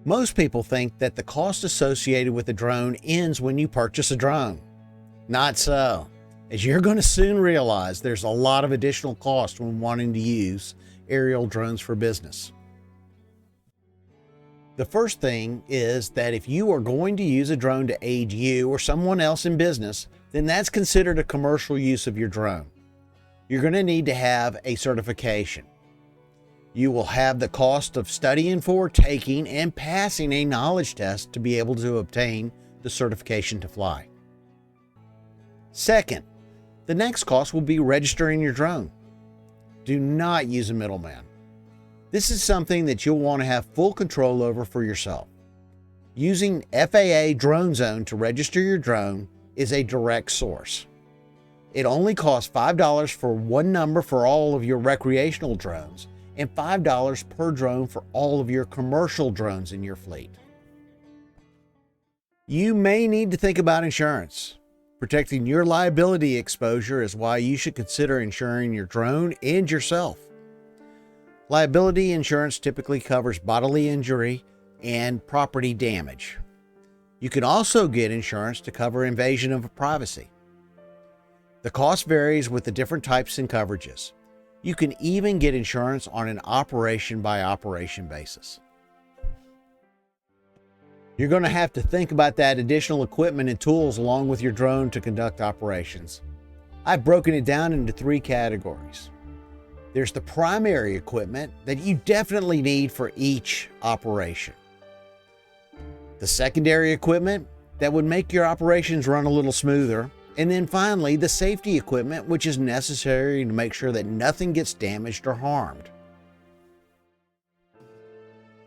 Most people think that the cost associated with a drone ends when you purchase a drone. Not so, as you're going to soon realize there's a lot of additional cost when wanting to use aerial drones for business. The first thing is that if you are going to use a drone to aid you or someone else in business, then that's considered a commercial use of your drone. You're going to need to have a certification. You will have the cost of studying for, taking, and passing a knowledge test to be able to obtain the certification to fly. Second, the next cost will be registering your drone. Do not use a middleman. This is something that you'll want to have full control over for yourself. Using FAA Drone Zone to register your drone is a direct source. It only costs $5 for one number for all of your recreational drones, and $5 per drone for all of your commercial drones in your fleet. You may need to think about insurance. Protecting your liability exposure is why you should consider insuring your drone and yourself. Liability insurance typically covers bodily injury and property damage. You can also get insurance to cover invasion of privacy. The cost varies with the different types and coverages. You can even get insurance on an operation-by-operation basis. You're going to have to think about that additional equipment and tools along with your drone to conduct operations. I've broken it down into 3 categories. There's the primary equipment that you definitely need for each operation. The secondary equipment that would make your operations run a little smoother. And then finally, the safety equipment, which is necessary to make sure that nothing gets damaged or harmed.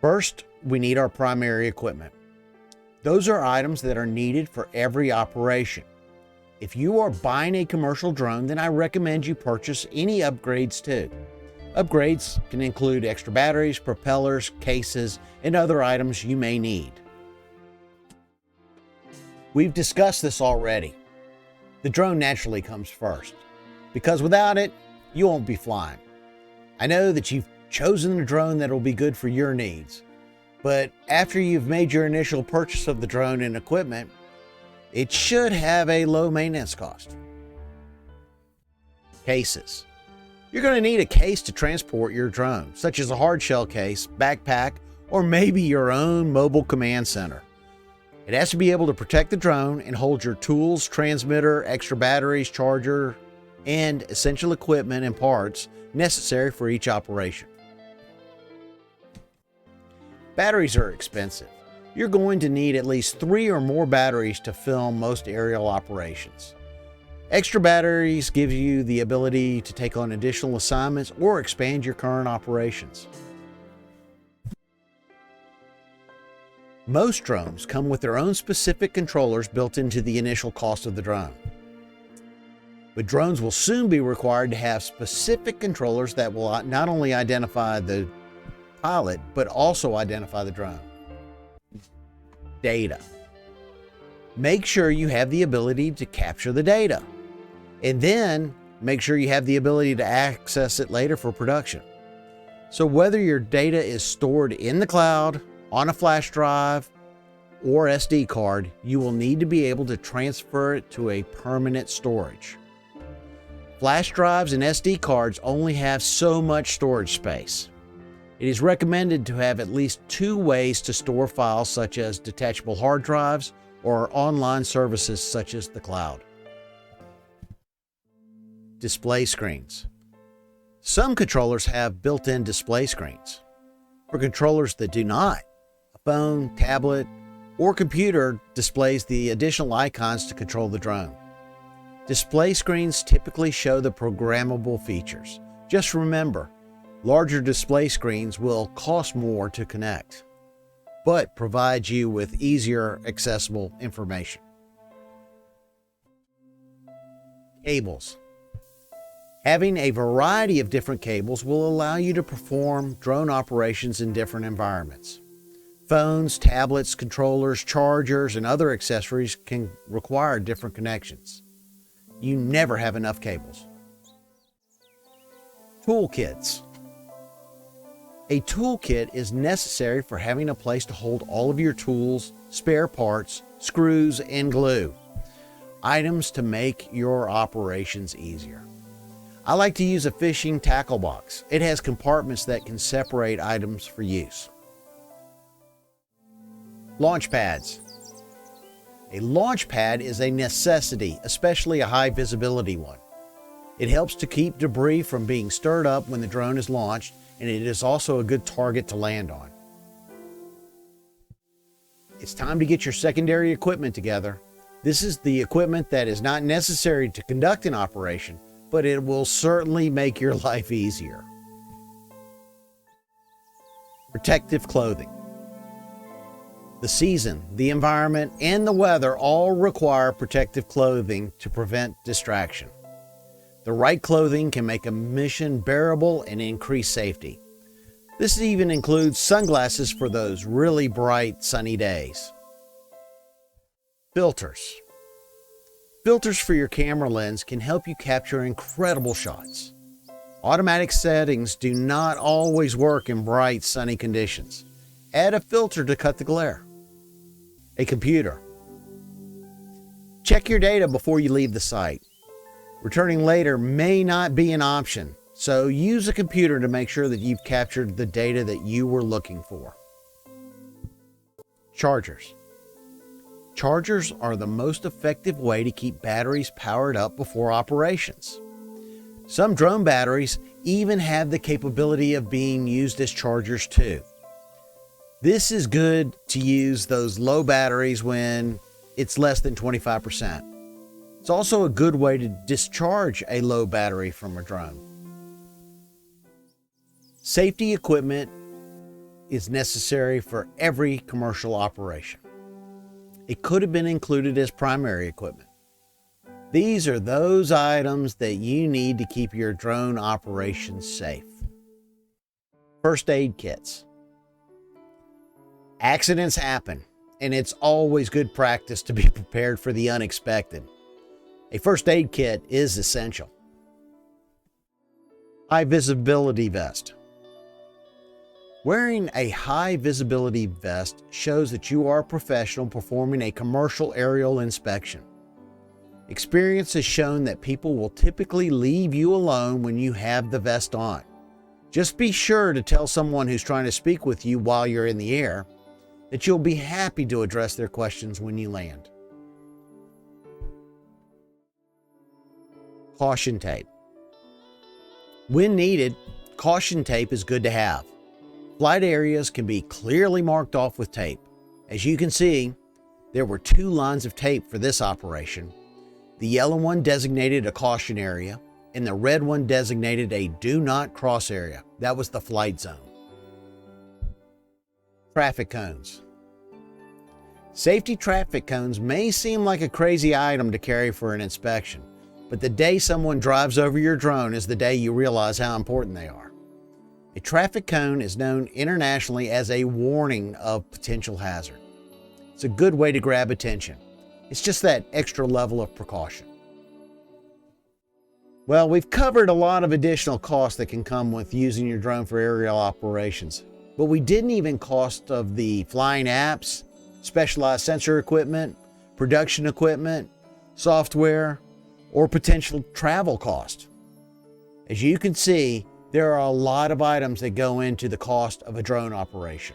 First, we need our primary equipment. Those are items that are needed for every operation. If you are buying a commercial drone, then I recommend you purchase any upgrades too. Upgrades can include extra batteries, propellers, cases, and other items you may need. We've discussed this already. The drone naturally comes first, because without it, you won't be flying. I know that you've chosen a drone that will be good for your needs, but after you've made your initial purchase of the drone and equipment, it should have a low maintenance cost. Cases. You're going to need a case to transport your drone, such as a hard shell case, backpack, or maybe your own mobile command center. It has to be able to protect the drone and hold your tools, transmitter, extra batteries, charger, and essential equipment and parts necessary for each operation. Batteries are expensive. You're going to need at least 3 or more batteries to film most aerial operations. Extra batteries give you the ability to take on additional assignments or expand your current operations. Most drones come with their own specific controllers built into the initial cost of the drone. But drones will soon be required to have specific controllers that will not only identify the pilot, but also identify the drone. Data. Make sure you have the ability to capture the data, and then make sure you have the ability to access it later for production. So whether your data is stored in the cloud, on a flash drive, or SD card, you will need to be able to transfer it to a permanent storage. Flash drives and SD cards only have so much storage space. It is recommended to have at least 2 ways to store files, such as detachable hard drives or online services such as the cloud. Display screens. Some controllers have built-in display screens. For controllers that do not, a phone, tablet, or computer displays the additional icons to control the drone. Display screens typically show the programmable features. Just remember, larger display screens will cost more to connect, but provide you with easier accessible information. Cables. Having a variety of different cables will allow you to perform drone operations in different environments. Phones, tablets, controllers, chargers, and other accessories can require different connections. You never have enough cables. Toolkits. A toolkit is necessary for having a place to hold all of your tools, spare parts, screws, and glue. Items to make your operations easier. I like to use a fishing tackle box. It has compartments that can separate items for use. Launch pads. A launch pad is a necessity, especially a high visibility one. It helps to keep debris from being stirred up when the drone is launched, and it is also a good target to land on. It's time to get your secondary equipment together. This is the equipment that is not necessary to conduct an operation, but it will certainly make your life easier. Protective clothing. The season, the environment, and the weather all require protective clothing to prevent distraction. The right clothing can make a mission bearable and increase safety. This even includes sunglasses for those really bright, sunny days. Filters. Filters for your camera lens can help you capture incredible shots. Automatic settings do not always work in bright, sunny conditions. Add a filter to cut the glare. A computer. Check your data before you leave the site. Returning later may not be an option, so use a computer to make sure that you've captured the data that you were looking for. Chargers. Chargers are the most effective way to keep batteries powered up before operations. Some drone batteries even have the capability of being used as chargers too. This is good to use those low batteries when it's less than 25%. It's also a good way to discharge a low battery from a drone. Safety equipment is necessary for every commercial operation. It could have been included as primary equipment. These are those items that you need to keep your drone operations safe. First aid kits. Accidents happen, and it's always good practice to be prepared for the unexpected. A first aid kit is essential. High visibility vest. Wearing a high visibility vest shows that you are a professional performing a commercial aerial inspection. Experience has shown that people will typically leave you alone when you have the vest on. Just be sure to tell someone who's trying to speak with you while you're in the air that you'll be happy to address their questions when you land. Caution tape. When needed, caution tape is good to have. Flight areas can be clearly marked off with tape. As you can see, there were 2 lines of tape for this operation. The yellow one designated a caution area, and the red one designated a do not cross area. That was the flight zone. Traffic cones. Safety traffic cones may seem like a crazy item to carry for an inspection, but the day someone drives over your drone is the day you realize how important they are. A traffic cone is known internationally as a warning of potential hazard. It's a good way to grab attention. It's just that extra level of precaution. Well, we've covered a lot of additional costs that can come with using your drone for aerial operations, but we didn't even cost of the flying apps, specialized sensor equipment, production equipment, software, or potential travel cost. As you can see, there are a lot of items that go into the cost of a drone operation.